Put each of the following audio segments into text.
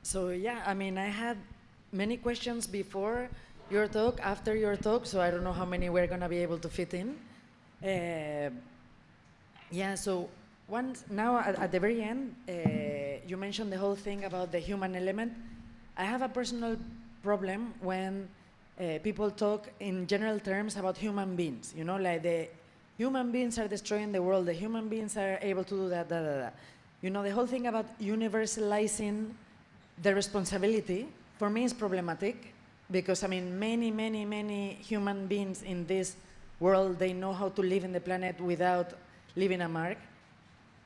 So yeah, I mean, I had many questions before your talk, after your talk, so I don't know how many we're gonna be able to fit in. Uh, yeah, so once now at the very end, you mentioned the whole thing about the human element. I have a personal problem when people talk in general terms about human beings. You know, like the human beings are destroying the world. The human beings are able to do that, da da da. You know, the whole thing about universalizing the responsibility for me is problematic because I mean many human beings in this world, they know how to live in the planet without leaving a mark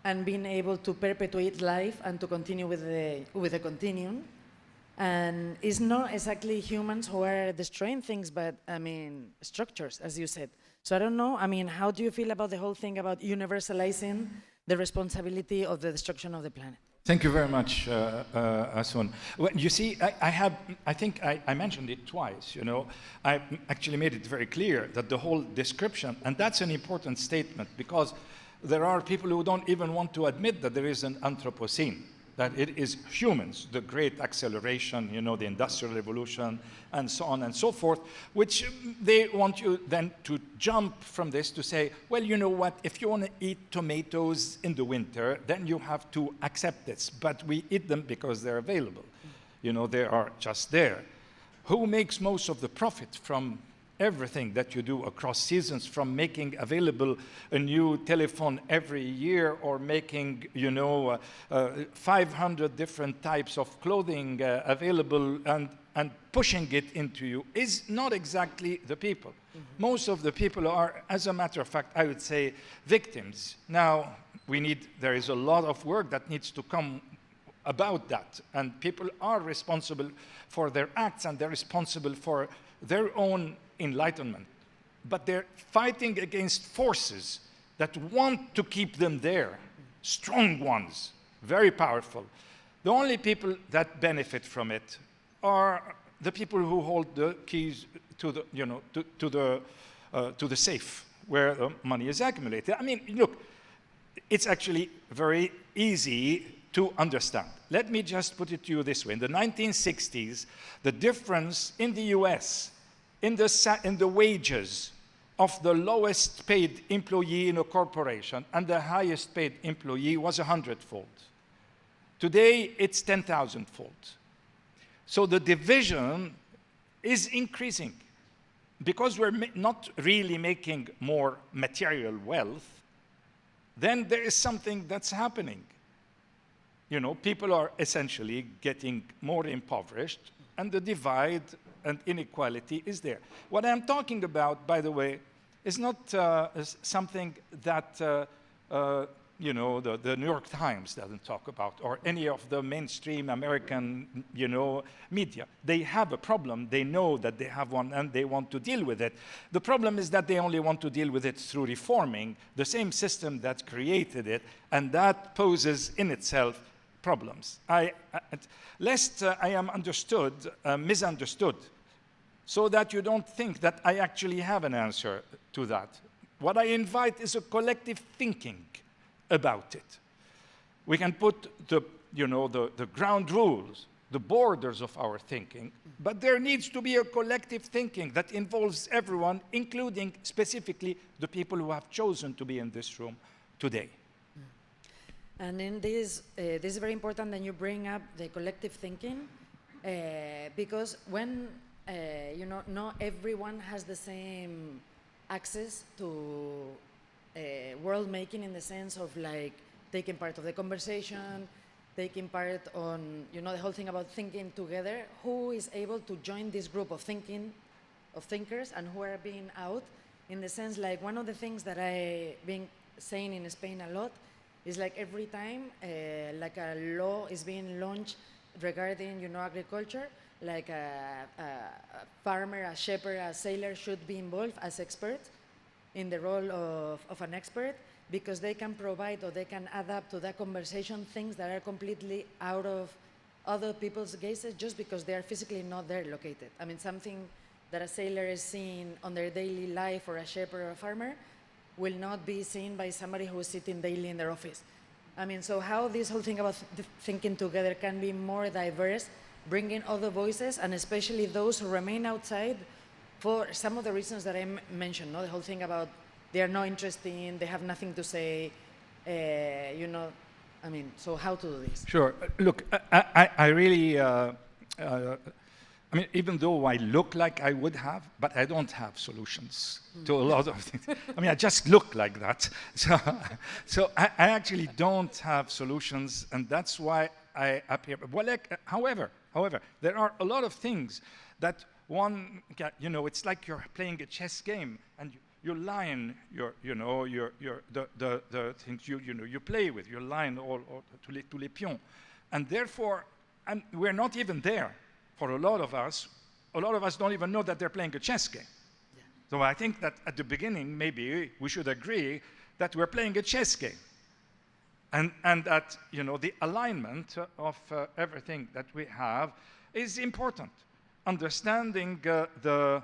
and being able to perpetuate life and to continue with the continuum. And it's not exactly humans who are destroying things, but I mean structures, as you said. So I don't know, I mean, how do you feel about the whole thing about universalizing the responsibility of the destruction of the planet? Thank you very much, Asun. Well, you see, I think I mentioned it twice, you know. I actually made it very clear that the whole description, and that's an important statement because there are people who don't even want to admit that there is an Anthropocene, that it is humans, the great acceleration, you know, the Industrial Revolution, and so on and so forth, which they want you then to jump from this to say, well, you know what, if you want to eat tomatoes in the winter, then you have to accept this. But we eat them because they're available. You know, they are just there. Who makes most of the profit from everything that you do across seasons, from making available a new telephone every year or making, you know, 500 different types of clothing available and pushing it into you is not exactly the people. Mm-hmm. Most of the people are, as a matter of fact, I would say, victims. Now, there is a lot of work that needs to come about that, and people are responsible for their acts and they're responsible for their own enlightenment, but they're fighting against forces that want to keep them there, strong ones, very powerful. The only people that benefit from it are the people who hold the keys to the, you know, to the safe where the money is accumulated. I mean, look, it's actually very easy to understand. Let me just put it to you this way. In the 1960s, the difference in the US in the wages of the lowest paid employee in a corporation and the highest paid employee was 100-fold. Today, it's 10,000-fold. So the division is increasing. Because we're not really making more material wealth, then there is something that's happening. You know, people are essentially getting more impoverished, and the divide and inequality is there. What I'm talking about, by the way, is not something that you know, the New York Times doesn't talk about, or any of the mainstream American, you know, media. They have a problem, they know that they have one, and they want to deal with it. The problem is that they only want to deal with it through reforming the same system that created it, and that poses in itself problems. Lest I am misunderstood, so that you don't think that I actually have an answer to that. What I invite is a collective thinking about it. We can put the ground rules, the borders of our thinking, but there needs to be a collective thinking that involves everyone, including specifically the people who have chosen to be in this room today. And in this, this is very important that you bring up the collective thinking, because when, you know, not everyone has the same access to world making, in the sense of like taking part of the conversation, taking part on, you know, the whole thing about thinking together. Who is able to join this group of thinkers, and who are being out, in the sense, like, one of the things that I've been saying in Spain a lot is, like, every time like a law is being launched regarding, you know, agriculture, like a farmer, a shepherd, a sailor should be involved as experts in the role of an expert, because they can provide, or they can adapt to that conversation things that are completely out of other people's gazes, just because they are physically not there located. I mean, something that a sailor is seeing on their daily life, or a shepherd or a farmer, will not be seen by somebody who is sitting daily in their office. I mean, so how this whole thing about thinking together can be more diverse, bringing other voices, and especially those who remain outside for some of the reasons that I mentioned, no? The whole thing about they are not interesting, they have nothing to say, you know, I mean, so how to do this? Sure. Look, I really, I mean, even though I look like I would have, but I don't have solutions to a lot of things. I mean, I just look like that. So I actually don't have solutions, and that's why I appear. Well, like, however, there are a lot of things that one, you know, it's like you're playing a chess game, and you line your, you know, the things you play with, you line all tous les pions, and therefore, we're not even there. For a lot of us don't even know that they're playing a chess game. Yeah. So I think that at the beginning, maybe we should agree that we're playing a chess game, and that, you know, the alignment of everything that we have is important. Understanding the,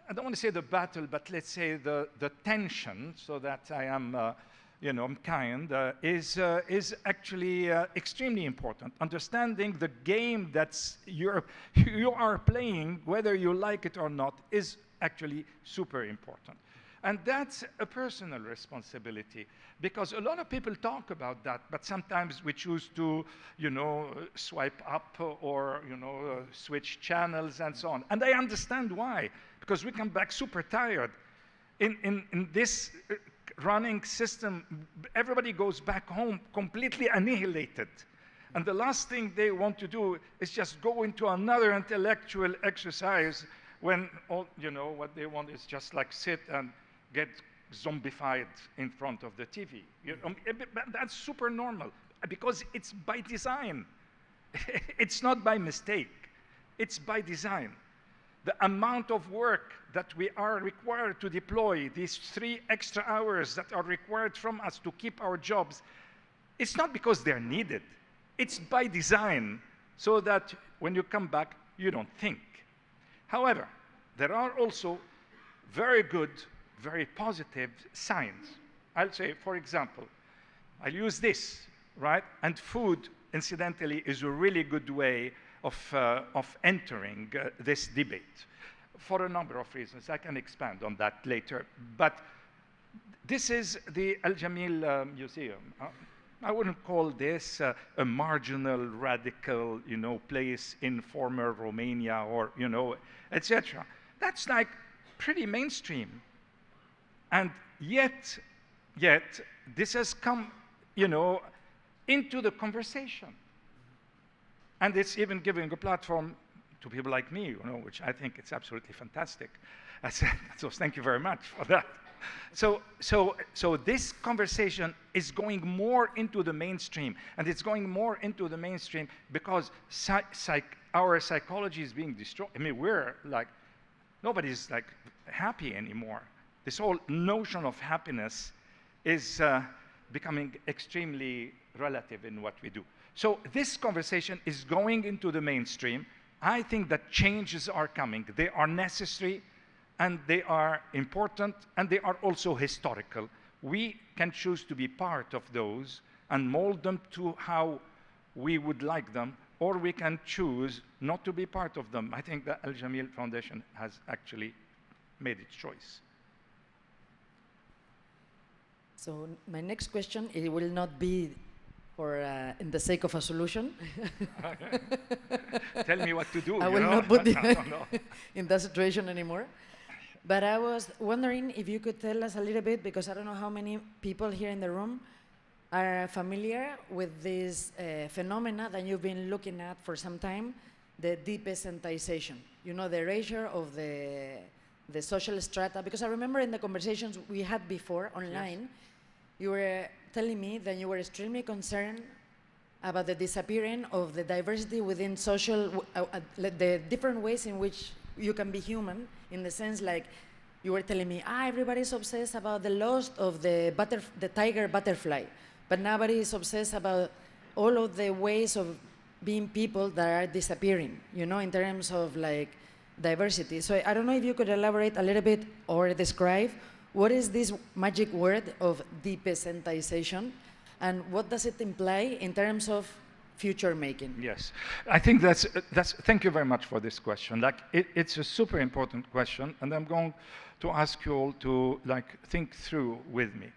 I don't want to say the battle, but let's say the tension, so that I am, you know, I'm kind, is actually extremely important. Understanding the game that you are playing, whether you like it or not, is actually super important. And that's a personal responsibility, because a lot of people talk about that, but sometimes we choose to, you know, swipe up or, you know, switch channels and so on. And I understand why, because we come back super tired. In this running system, everybody goes back home completely annihilated. And the last thing they want to do is just go into another intellectual exercise when all, you know, what they want is just like sit and get zombified in front of the TV. You know, that's super normal, because it's by design. It's not by mistake. It's by design. The amount of work that we are required to deploy, these 3 extra hours that are required from us to keep our jobs, it's not because they're needed. It's by design, so that when you come back, you don't think. However, there are also very good, very positive signs. I'll say, for example, I'll use this, right? And food, incidentally, is a really good way of entering this debate for a number of reasons. I can expand on that later. But this is the Al Jamil Museum. I wouldn't call this a marginal, radical, you know, place in former Romania or, you know, etc. That's like pretty mainstream. And yet, this has come, you know, into the conversation. And it's even giving a platform to people like me, you know, which I think it's absolutely fantastic. So thank you very much for that. So this conversation is going more into the mainstream, and it's going more into the mainstream because our psychology is being destroyed. I mean, we're like, nobody's like happy anymore. This whole notion of happiness is becoming extremely relative in what we do. So this conversation is going into the mainstream. I think that changes are coming. They are necessary, and they are important, and they are also historical. We can choose to be part of those and mold them to how we would like them, or we can choose not to be part of them. I think the Al Jamil Foundation has actually made its choice. So my next question, it will not be for in the sake of a solution. Tell me what to do. I will not put you no. in that situation anymore. But I was wondering if you could tell us a little bit, because I don't know how many people here in the room are familiar with this phenomena that you've been looking at for some time, the depeasantization. You know, the erasure of the social strata. Because I remember in the conversations we had before online, yes, you were telling me that you were extremely concerned about the disappearing of the diversity within social, the different ways in which you can be human, in the sense like you were telling me, everybody's obsessed about the loss of the tiger butterfly, but nobody is obsessed about all of the ways of being people that are disappearing, you know, in terms of like diversity. So I don't know if you could elaborate a little bit or describe what is this magic word of depeasantization, and what does it imply in terms of future making? Yes, I think that's thank you very much for this question. Like, it's a super important question, and I'm going to ask you all to think through with me.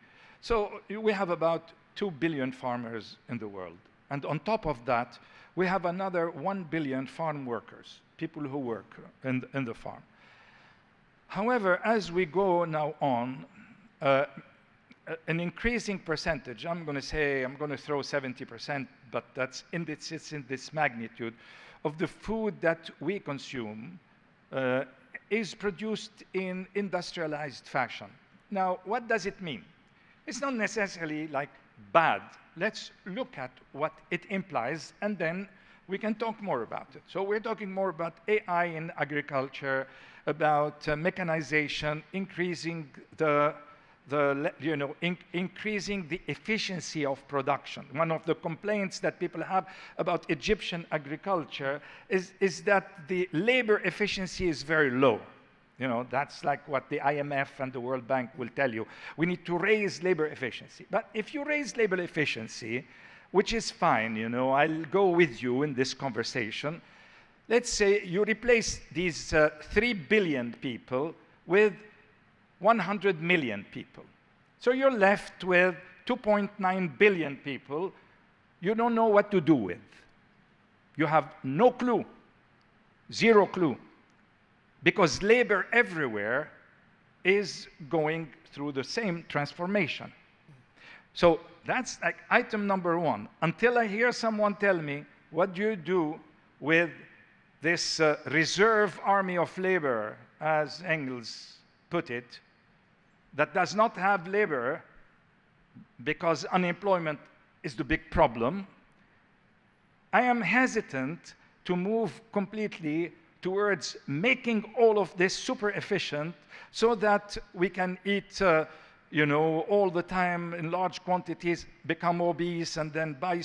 So we have about 2 billion farmers in the world, and on top of that, we have another 1 billion farm workers, people who work in the farm. However, as we go now on, an increasing percentage, I'm going to throw 70%, but it's in this magnitude, of the food that we consume is produced in industrialized fashion. Now, what does it mean? It's not necessarily bad. Let's look at what it implies, and then we can talk more about it. So we're talking more about AI in agriculture, about mechanization, increasing increasing the efficiency of production. One of the complaints that people have about Egyptian agriculture is that the labor efficiency is very low. That's like what the IMF and the World Bank will tell you. We need to raise labor efficiency. But if you raise labor efficiency, which is fine, I'll go with you in this conversation. Let's say you replace these 3 billion people with 100 million people. So you're left with 2.9 billion people you don't know what to do with. You have no clue, zero clue, because labor everywhere is going through the same transformation. So that's item number one. Until I hear someone tell me, what do you do with this reserve army of labor, as Engels put it, that does not have labor because unemployment is the big problem, I am hesitant to move completely towards making all of this super efficient so that we can eat all the time in large quantities, become obese, and then buy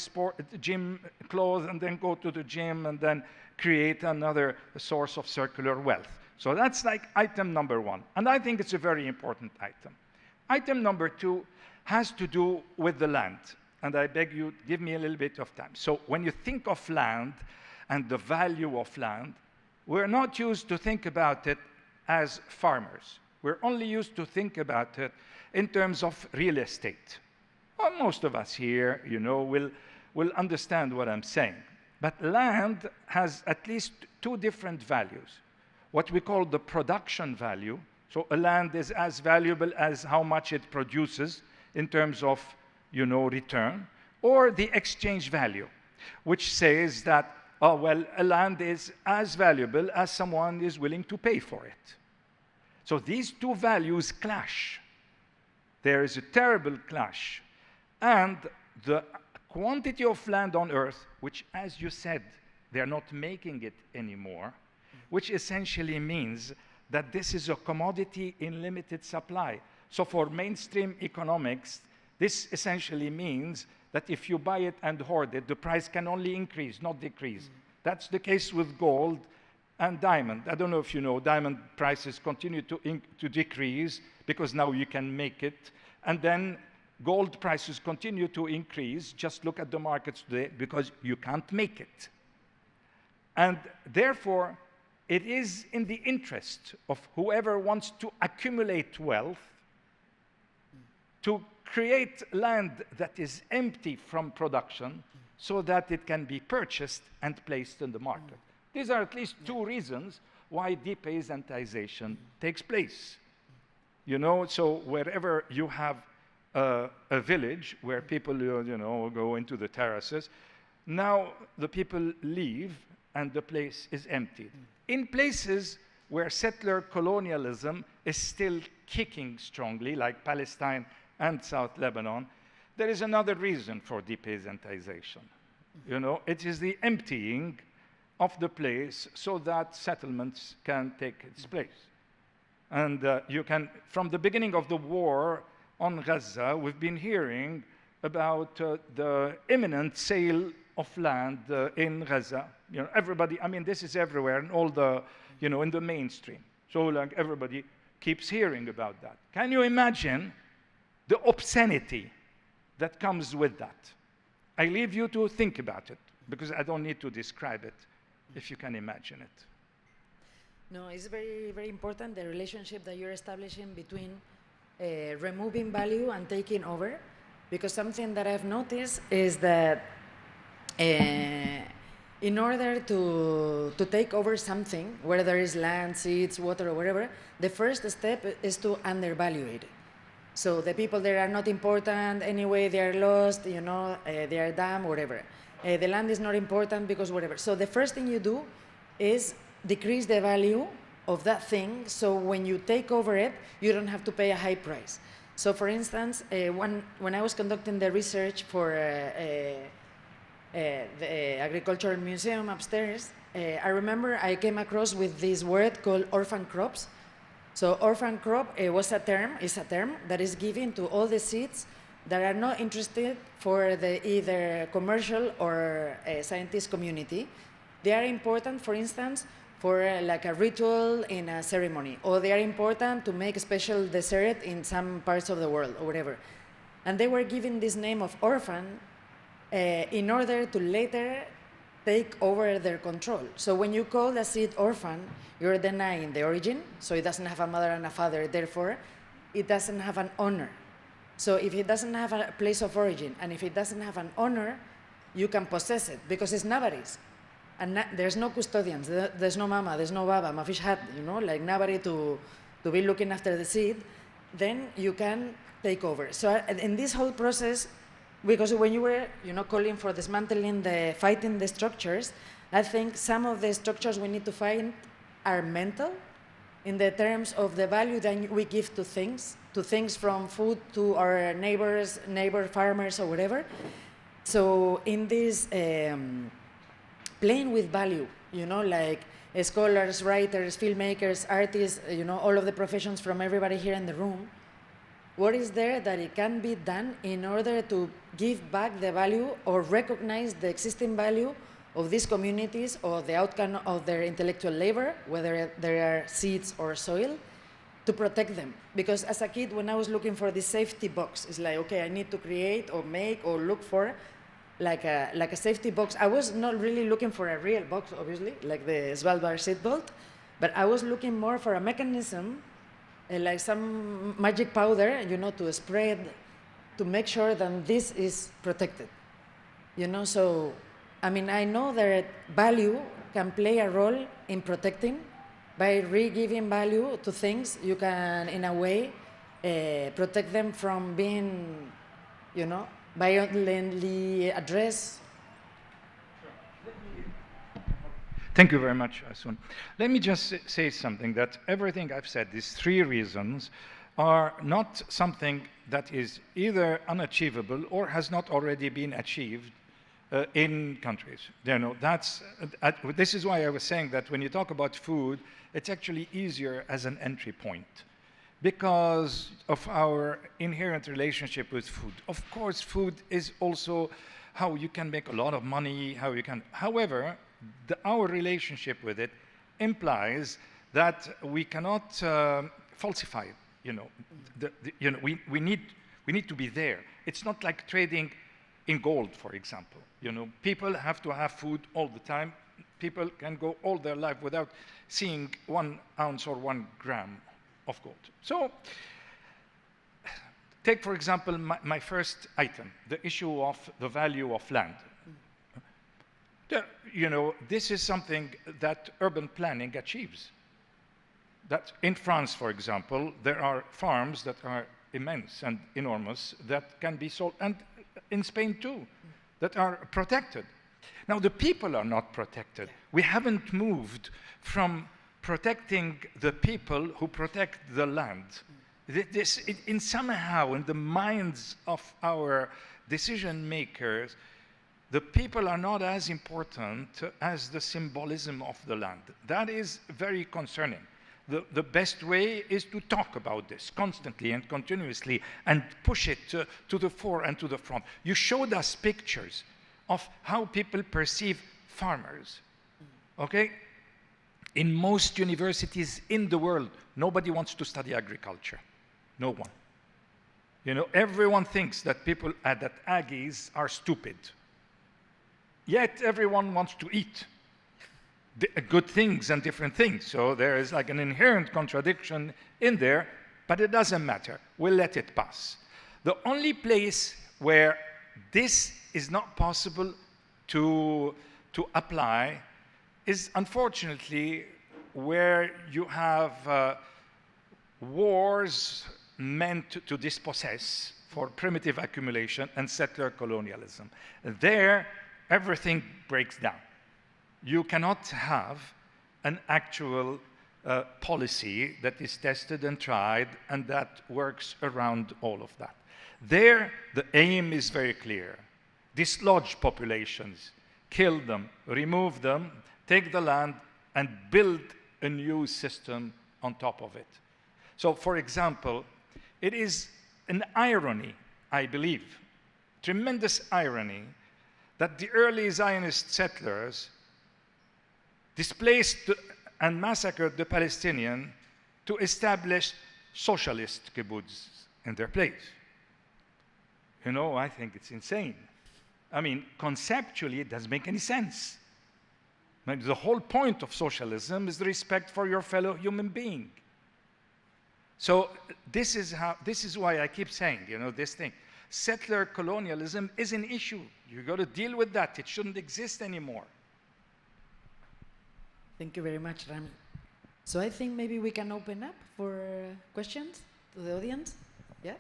gym clothes, and then go to the gym, and then create another source of circular wealth. So that's item number one. And I think it's a very important item. Item number two has to do with the land. And I beg you, give me a little bit of time. So when you think of land and the value of land, we're not used to think about it as farmers. We're only used to think about it in terms of real estate. Well, most of us here, will understand what I'm saying. But land has at least two different values. What we call the production value. So a land is as valuable as how much it produces in terms of, return, or the exchange value, which says that, a land is as valuable as someone is willing to pay for it. So these two values clash. There is a terrible clash. And the quantity of land on Earth, which, as you said, they're not making it anymore, which essentially means that this is a commodity in limited supply. So for mainstream economics, this essentially means that if you buy it and hoard it, the price can only increase, not decrease. That's the case with gold and diamond. I don't know if you know, diamond prices continue to decrease because now you can make it. And then gold prices continue to increase. Just look at the markets today because you can't make it. And therefore, it is in the interest of whoever wants to accumulate wealth to create land that is empty from production so that it can be purchased and placed in the market. These are at least two reasons why depeasantization takes place. So wherever you have a village where people, go into the terraces, now the people leave and the place is emptied. In places where settler colonialism is still kicking strongly, like Palestine and South Lebanon, there is another reason for depeasantization. It is the emptying of the place so that settlements can take its place. And you can, from the beginning of the war on Gaza, we've been hearing about the imminent sale of land in Gaza. Everybody, this is everywhere, and all the, in the mainstream. So everybody keeps hearing about that. Can you imagine the obscenity that comes with that. I leave you to think about it, because I don't need to describe it, if you can imagine it. No, it's very, very important, the relationship that you're establishing between removing value and taking over, because something that I've noticed is that in order to take over something, whether there is land, seeds, water, or whatever, the first step is to undervalue it. So the people there are not important anyway, they are lost, you know, they are dumb, whatever. The land is not important because whatever. So the first thing you do is decrease the value of that thing, so when you take over it, you don't have to pay a high price. So for instance, when I was conducting the research for the Agricultural Museum upstairs, I remember I came across with this word called orphan crops. So orphan crop is a term that is given to all the seeds that are not interested for the either commercial or scientist community. They are important, for instance, for like a ritual in a ceremony, or they are important to make a special dessert in some parts of the world, or whatever. And they were given this name of orphan in order to later take over their control. So when you call a seed orphan, you're denying the origin, so it doesn't have a mother and a father, therefore it doesn't have an owner. So if it doesn't have a place of origin, and if it doesn't have an owner, you can possess it, because it's nobody's. And there's no custodians, there's no mama, there's no baba, my fish hat, you know, like nobody to be looking after the seed, then you can take over. So in this whole process, because when you were, you know, calling for dismantling fighting the structures, I think some of the structures we need to find are mental, in the terms of the value that we give to things from food to our neighbor farmers or whatever. So in this playing with value, you know, like scholars, writers, filmmakers, artists, you know, all of the professions from everybody here in the room, what is there that it can be done in order to give back the value or recognize the existing value of these communities or the outcome of their intellectual labor, whether there are seeds or soil, to protect them? Because as a kid, when I was looking for this safety box, it's like, okay, I need to create or make or look for like a safety box. I was not really looking for a real box, obviously, like the Svalbard seed vault, but I was looking more for a mechanism, like some magic powder, you know, to spread, to make sure that this is protected. You know, so, I mean, I know that value can play a role in protecting. By re-giving value to things, you can, in a way, protect them from being, you know, violently addressed. Thank you very much, Asun. Let me just say something, that everything I've said, these three reasons, are not something that is either unachievable or has not already been achieved in countries. You know, this is why I was saying that when you talk about food, it's actually easier as an entry point, because of our inherent relationship with food. Of course, food is also how you can make a lot of money, how you can, however, our relationship with it implies that we cannot falsify it. You know, you know, we need to be there. It's not like trading in gold, for example. You know, people have to have food all the time. People can go all their life without seeing 1 ounce or 1 gram of gold. So, take for example my first item, the issue of the value of land. You know, this is something that urban planning achieves. That in France, for example, there are farms that are immense and enormous that can be sold, and in Spain too, that are protected. Now, the people are not protected. We haven't moved from protecting the people who protect the land. This, in somehow, in the minds of our decision makers, the people are not as important as the symbolism of the land. That is very concerning. The best way is to talk about this constantly and continuously and push it to the fore and to the front. You showed us pictures of how people perceive farmers, okay? In most universities in the world, nobody wants to study agriculture. No one. You know, everyone thinks that people that Aggies are stupid. Yet everyone wants to eat good things and different things. So there is like an inherent contradiction in there, but it doesn't matter. We'll let it pass. The only place where this is not possible to apply is, unfortunately, where you have wars meant to dispossess for primitive accumulation and settler colonialism. There, everything breaks down. You cannot have an actual policy that is tested and tried and that works around all of that. There, the aim is very clear. Dislodge populations, kill them, remove them, take the land, and build a new system on top of it. So, for example, it is an irony, I believe, tremendous irony, that the early Zionist settlers displaced and massacred the Palestinians to establish socialist kibbutz in their place. You know, I think it's insane. I mean, conceptually, it doesn't make any sense. The whole point of socialism is the respect for your fellow human being. So this is why I keep saying, you know, this thing. Settler colonialism is an issue. You've got to deal with that. It shouldn't exist anymore. Thank you very much, Rami. So I think maybe we can open up for questions to the audience. Yeah?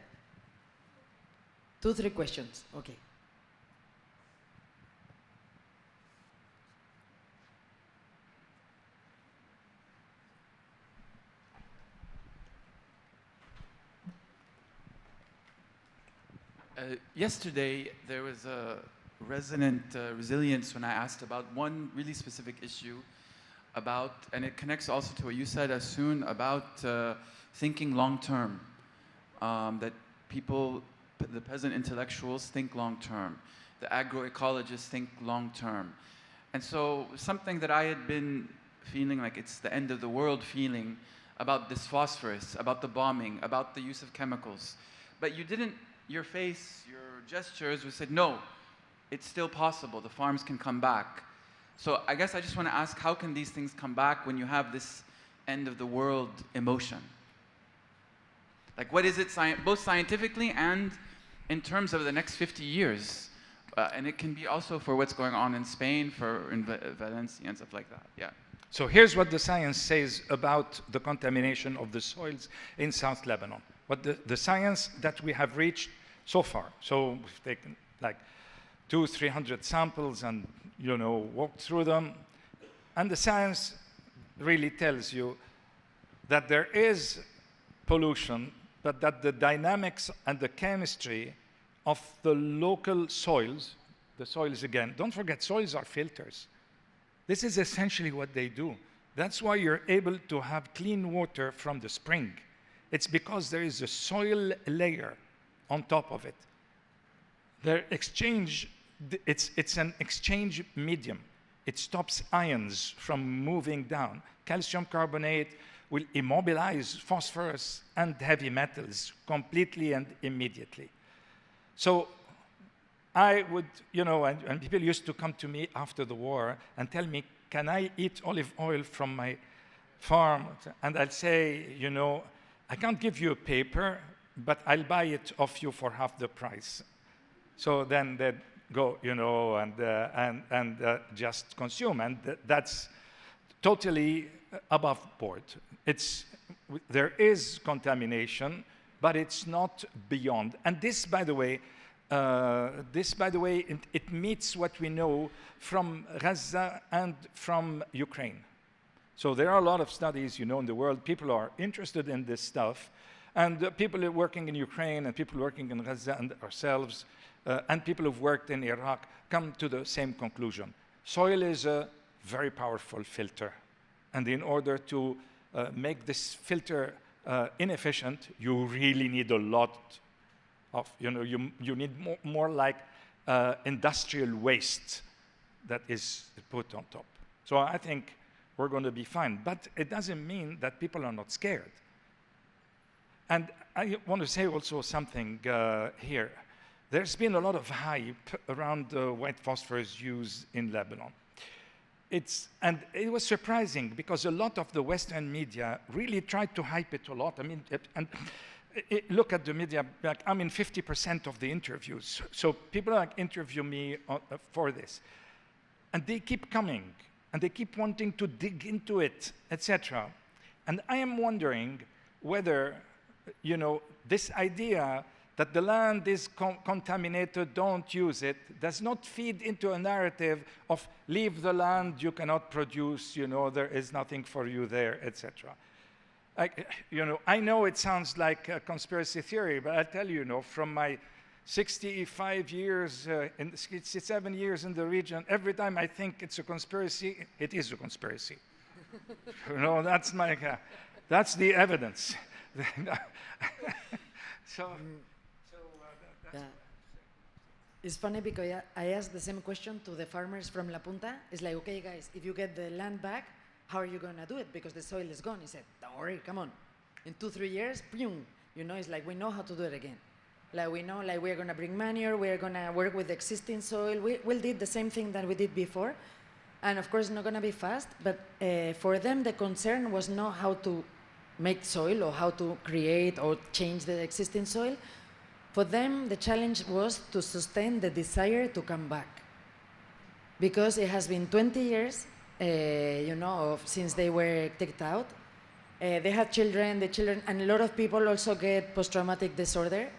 2, 3 questions. Okay. Yesterday, there was a resonant resilience when I asked about one really specific issue about, and it connects also to what you said, Asun, about thinking long-term, that people, the peasant intellectuals think long-term, the agroecologists think long-term. And so something that I had been feeling like it's the end of the world feeling about this phosphorus, about the bombing, about the use of chemicals, but you didn't, your face, your gestures, we said, no, it's still possible. The farms can come back. So I guess I just want to ask, how can these things come back when you have this end of the world emotion? Like, what is it, both scientifically and in terms of the next 50 years? And it can be also for what's going on in Spain, in Valencia and stuff like that. Yeah. So here's what the science says about the contamination of the soils in South Lebanon. What the science that we have reached so far. So we've taken like 200-300 samples and, you know, walked through them. And the science really tells you that there is pollution, but that the dynamics and the chemistry of the local soils, the soils again, don't forget, soils are filters. This is essentially what they do. That's why you're able to have clean water from the spring. It's because there is a soil layer on top of it. Their exchange, it's an exchange medium. It stops ions from moving down. Calcium carbonate will immobilize phosphorus and heavy metals completely and immediately. So I would, you know, and people used to come to me after the war and tell me, can I eat olive oil from my farm? And I'll say, you know, I can't give you a paper, but I'll buy it off you for half the price. So then they'd go, you know, and just consume. And that's totally above board. There is contamination, but it's not beyond. And this, by the way, it meets what we know from Gaza and from Ukraine. So there are a lot of studies, you know, in the world. People are interested in this stuff. And people working in Ukraine and people working in Gaza and ourselves and people who've worked in Iraq come to the same conclusion. Soil is a very powerful filter. And in order to make this filter inefficient, you really need a lot of, you know, you need more like industrial waste that is put on top. So I think we're going to be fine. But it doesn't mean that people are not scared. And I want to say also something here. There's been a lot of hype around the white phosphorus use in Lebanon. And it was surprising because a lot of the Western media really tried to hype it a lot. I mean, look at the media, like, I'm in 50% of the interviews. So people like interview me for this. And they keep coming, and they keep wanting to dig into it, etc. And I am wondering whether, you know, this idea that the land is contaminated, don't use it, does not feed into a narrative of leave the land, you cannot produce, you know, there is nothing for you there, etc. You know, I know it sounds like a conspiracy theory, but I tell you, you know, from my 65 years, 67 years in the region, every time I think it's a conspiracy, it is a conspiracy. You know, that's the evidence. So, yeah. It's funny because I asked the same question to the farmers from La Punta. It's like, okay, guys, if you get the land back, how are you going to do it? Because the soil is gone. He said, don't worry, come on. In 2-3 years, boom, you know, it's like we know how to do it again. Like we know, like we're going to bring manure, we're going to work with existing soil. We'll did the same thing that we did before. And of course, it's not going to be fast, but for them, the concern was not how to make soil or how to create or change the existing soil. For them, the challenge was to sustain the desire to come back. Because it has been 20 years, you know, since they were kicked out. They had children, and a lot of people also get post-traumatic disorder.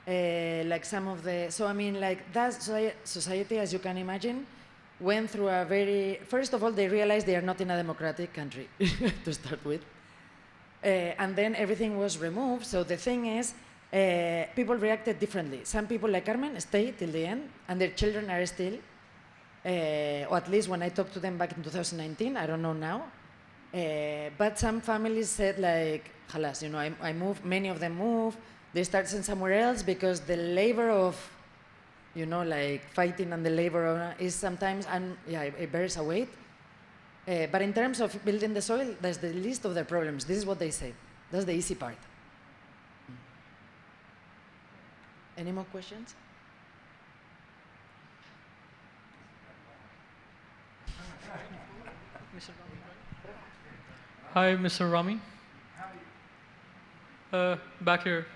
Like some of the, so I mean, like that society, as you can imagine, went through a very, first of all, they realized they are not in a democratic country to start with. And then everything was removed. So the thing is, people reacted differently. Some people, like Carmen, stayed till the end, and their children are still, or at least when I talked to them back in 2019, I don't know now. But some families said, like, halas, you know, I moved, many of them moved, they started somewhere else because the labor of, you know, like fighting and the labor is sometimes, and yeah, it bears a weight. But in terms of building the soil, that's the least of their problems. This is what they say. That's the easy part. Any more questions? Hi, Mr. Rami. Back here.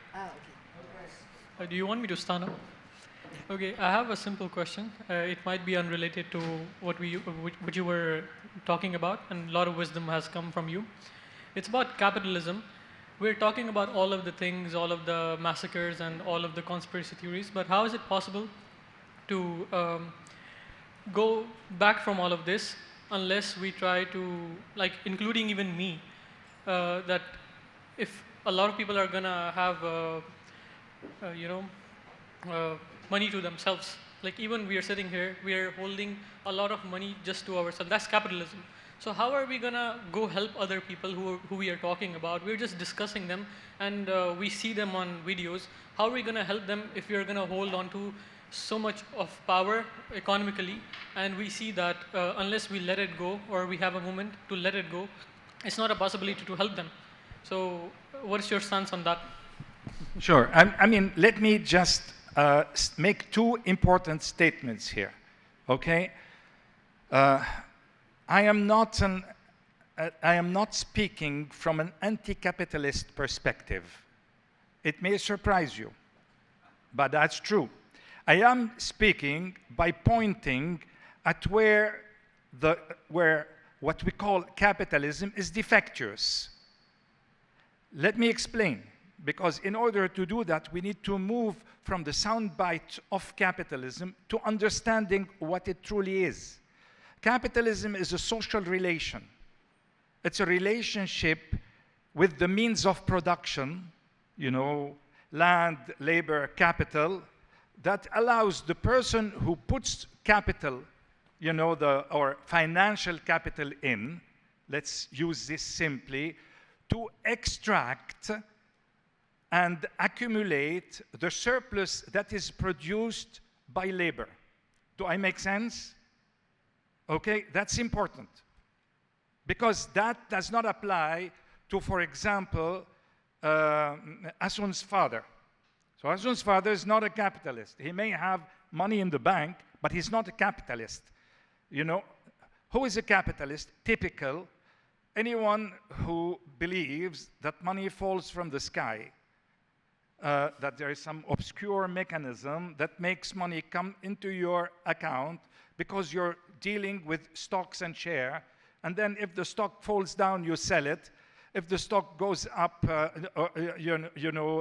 Okay. Do you want me to stand up? Okay, I have a simple question. It might be unrelated to what you were talking about, and a lot of wisdom has come from you. It's about capitalism. We're talking about all of the things, all of the massacres and all of the conspiracy theories, but how is it possible to go back from all of this unless we try to, like, including even me, that if a lot of people are gonna have, money to themselves, like even we are sitting here, we are holding a lot of money just to ourselves. That's capitalism. So how are we gonna go help other people who we are talking about? We're just discussing them, and we see them on videos. How are we gonna help them if we are gonna hold on to so much of power economically, and we see that unless we let it go, or we have a moment to let it go, it's not a possibility to help them. So what is your stance on that? Sure. I mean, let me just make two important statements here, okay? I am not speaking from an anti-capitalist perspective. It may surprise you, but that's true. I am speaking by pointing at where what we call capitalism is defectuous. Let me explain, because in order to do that, we need to move from the soundbite of capitalism to understanding what it truly is. Capitalism is a social relation. It's a relationship with the means of production, you know, land, labor, capital, that allows the person who puts capital, you know, or financial capital in, let's use this simply, to extract and accumulate the surplus that is produced by labor. Do I make sense? Okay, that's important. Because that does not apply to, for example, Asun's father. So Asun's father is not a capitalist. He may have money in the bank, but he's not a capitalist. You know, who is a capitalist? Typical. Anyone who believes that money falls from the sky, that there is some obscure mechanism that makes money come into your account because you're dealing with stocks and share, and then if the stock falls down, you sell it. If the stock goes up,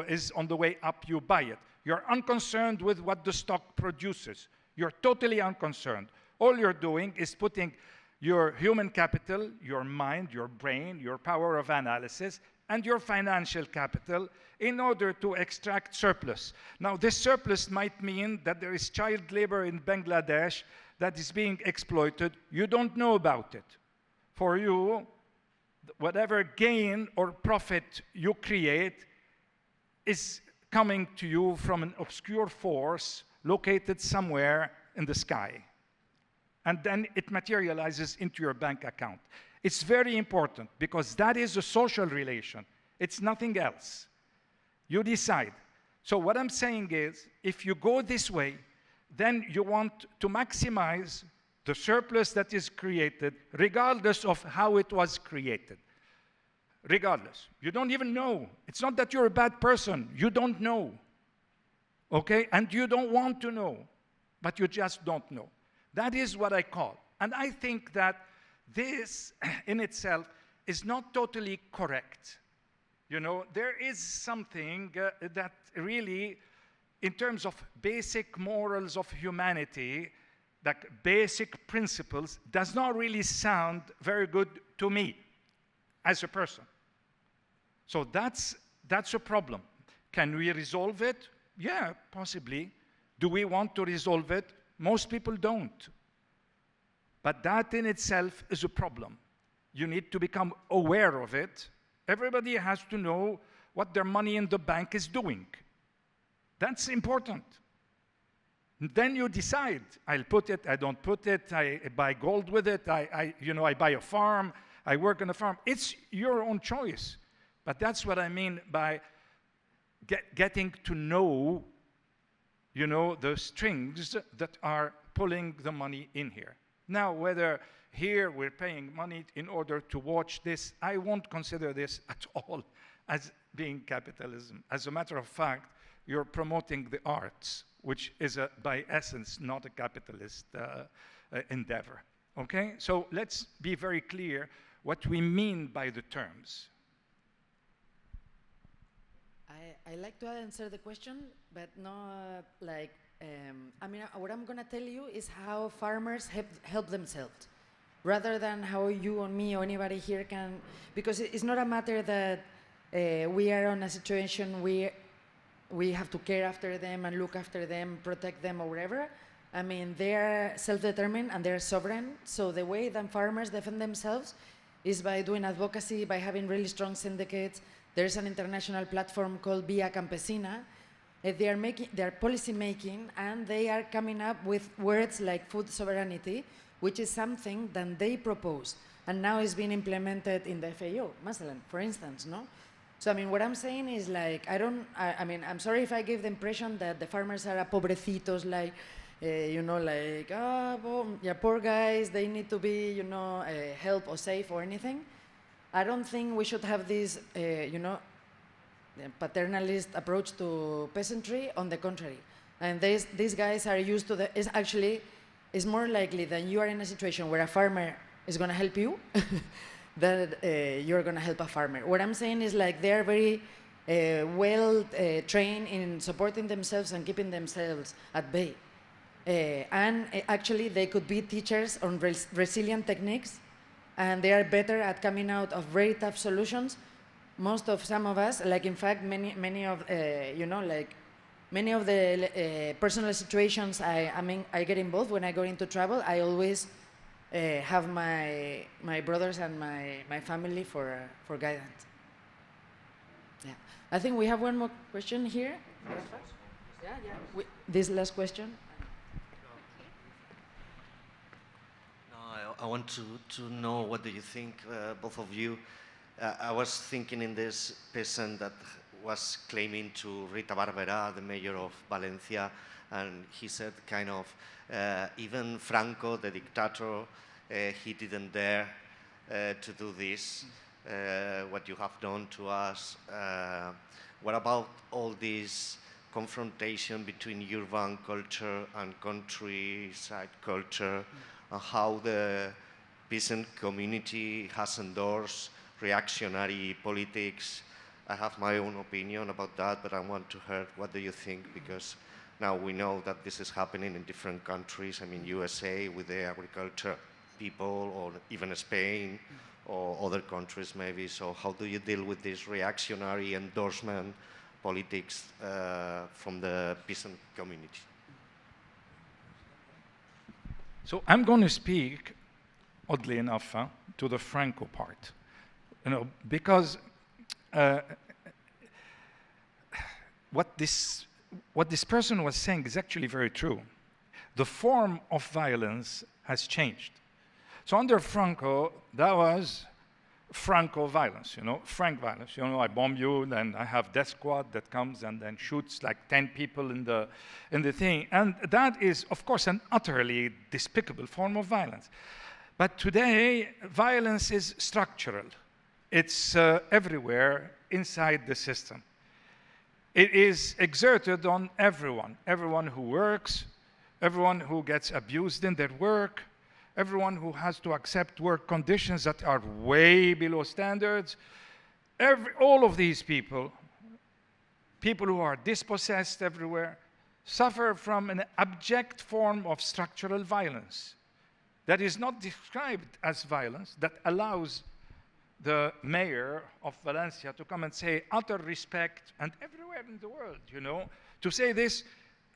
is on the way up, you buy it. You're unconcerned with what the stock produces. You're totally unconcerned. All you're doing is putting your human capital, your mind, your brain, your power of analysis, and your financial capital in order to extract surplus. Now, this surplus might mean that there is child labor in Bangladesh that is being exploited. You don't know about it. For you, whatever gain or profit you create is coming to you from an obscure force located somewhere in the sky. And then it materializes into your bank account. It's very important because that is a social relation. It's nothing else. You decide. So what I'm saying is, if you go this way, then you want to maximize the surplus that is created, regardless of how it was created. Regardless. You don't even know. It's not that you're a bad person. You don't know. Okay? And you don't want to know. But you just don't know. That is what I call. And I think that this in itself is not totally correct. You know, there is something that really, in terms of basic morals of humanity, like basic principles, does not really sound very good to me as a person. So that's a problem. Can we resolve it? Yeah, possibly. Do we want to resolve it? Most people don't. But that in itself is a problem. You need to become aware of it. Everybody has to know what their money in the bank is doing. That's important. Then you decide, I'll put it, I don't put it, I buy gold with it, I buy a farm, I work on a farm. It's your own choice. But that's what I mean by getting to know, the strings that are pulling the money in here. Now, whether here we're paying money in order to watch this, I won't consider this at all as being capitalism. As a matter of fact, you're promoting the arts, which is, by essence, not a capitalist endeavor. Okay? So let's be very clear what we mean by the terms. I like to answer the question, but not like, what I'm going to tell you is how farmers help themselves, rather than how you or me or anybody here can, because it's not a matter that we are in a situation we have to care after them and look after them, protect them or whatever. I mean, they're self-determined and they're sovereign. So the way that farmers defend themselves is by doing advocacy, by having really strong syndicates. There's an international platform called Via Campesina. They're policy making, and they are coming up with words like food sovereignty, which is something that they propose, and now is being implemented in the FAO, Masalan, for instance, no? So, what I'm saying is, like, I'm sorry if I give the impression that the farmers are pobrecitos, like, poor guys, they need to be, help or safe or anything. I don't think we should have this, paternalist approach to peasantry. On the contrary. And these guys are used to it's more likely that you are in a situation where a farmer is going to help you that you're going to help a farmer. What I'm saying is, like, they're very well trained in supporting themselves and keeping themselves at bay. And actually, they could be teachers on resilient techniques, and they are better at coming out of very tough solutions. Some of us, like, in fact, many of the personal situations I get involved when I go into travel, I always have my brothers and my family for guidance. Yeah, I think we have one more question here. Yeah. This last question. No, I want to know what do you think, both of you, I was thinking in this peasant that was claiming to Rita Barberá, the mayor of Valencia, and he said kind of, even Franco, the dictator, he didn't dare to do this, what you have done to us. What about all this confrontation between urban culture and countryside culture, and how the peasant community has endorsed reactionary politics? I have my own opinion about that, but I want to hear what do you think, because now we know that this is happening in different countries. I mean, USA with the agriculture people, or even Spain, or other countries maybe. So how do you deal with this reactionary endorsement politics from the peasant community? So I'm going to speak, oddly enough, to the Franco part, because what this person was saying is actually very true. The form of violence has changed. So under Franco, that was Franco violence, frank violence. I bomb you, then I have death squad that comes and then shoots like 10 people in the thing. And that is, of course, an utterly despicable form of violence. But today, violence is structural. It's everywhere inside the system. It is exerted on everyone who works, everyone who gets abused in their work, everyone who has to accept work conditions that are way below standards. All of these people who are dispossessed everywhere, suffer from an abject form of structural violence that is not described as violence, that allows the mayor of Valencia to come and say utter respect, and everywhere in the world, to say this,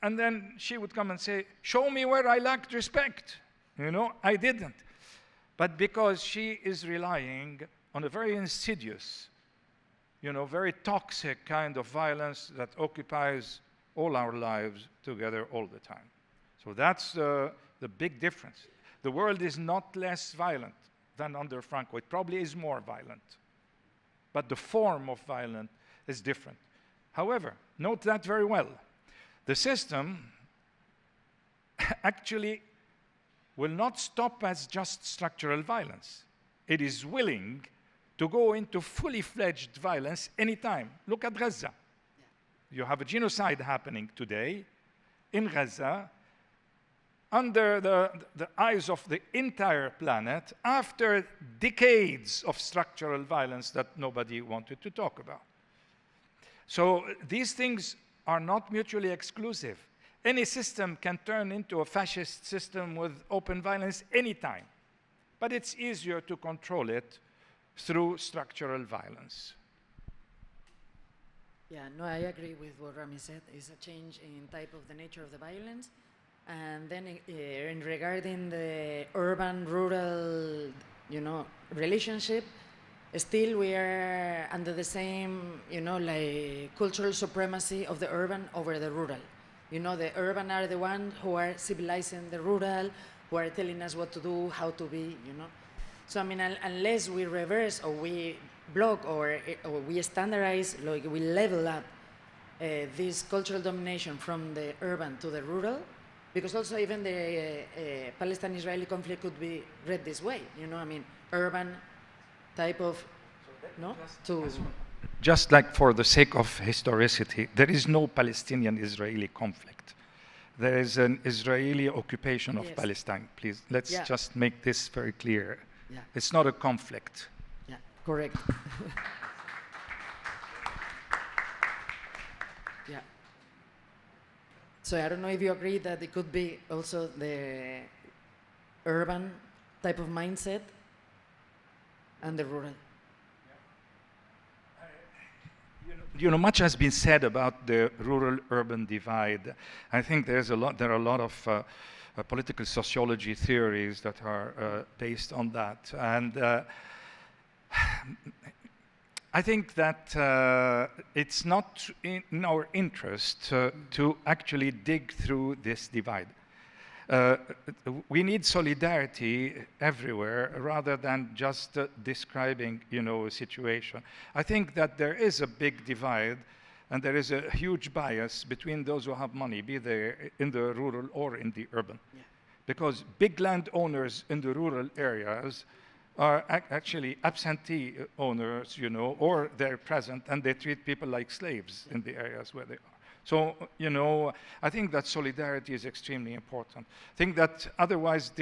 and then she would come and say, show me where I lacked respect. I didn't. But because she is relying on a very insidious, very toxic kind of violence that occupies all our lives together all the time. So that's the big difference. The world is not less violent than under Franco. It probably is more violent. But the form of violence is different. However, note that very well. The system actually will not stop as just structural violence. It is willing to go into fully fledged violence anytime. Look at Gaza. Yeah. You have a genocide happening today in Gaza under the eyes of the entire planet after decades of structural violence that nobody wanted to talk about. So these things are not mutually exclusive. Any system can turn into a fascist system with open violence anytime. But it's easier to control it through structural violence. Yeah, no, I agree with what Rami said. It's a change in type of the nature of the violence. And then in regarding the urban-rural, relationship, still we are under the same, like cultural supremacy of the urban over the rural. The urban are the ones who are civilizing the rural, who are telling us what to do, how to be, So, I mean, unless we reverse or we block or we standardize, like we level up this cultural domination from the urban to the rural, because also even the Palestine-Israeli conflict could be read this way, I mean, urban type of, Just like for the sake of historicity, there is no Palestinian-Israeli conflict. There is an Israeli occupation of Palestine. Please, let's just make this very clear. Yeah. It's not a conflict. Yeah, correct. Yeah. So I don't know if you agree that it could be also the urban type of mindset and the rural. Much has been said about the rural-urban divide. I think there are a lot of political sociology theories that are based on that. And I think that it's not in our interest to actually dig through this divide. uh, we need solidarity everywhere rather than just describing, a situation. I think that there is a big divide and there is a huge bias between those who have money, be they in the rural or in the urban. Yeah. Because big landowners in the rural areas are actually absentee owners, or they're present and they treat people like slaves in the areas where they are. So, I think that solidarity is extremely important. I think that otherwise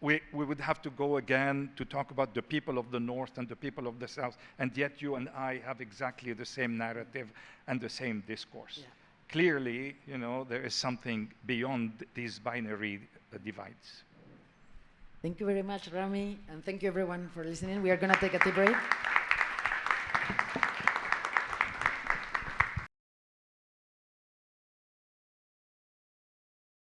we would have to go again to talk about the people of the North and the people of the South, and yet you and I have exactly the same narrative and the same discourse. Yeah. Clearly, there is something beyond these binary divides. Thank you very much, Rami, and thank you everyone for listening. We are going to take a tea break.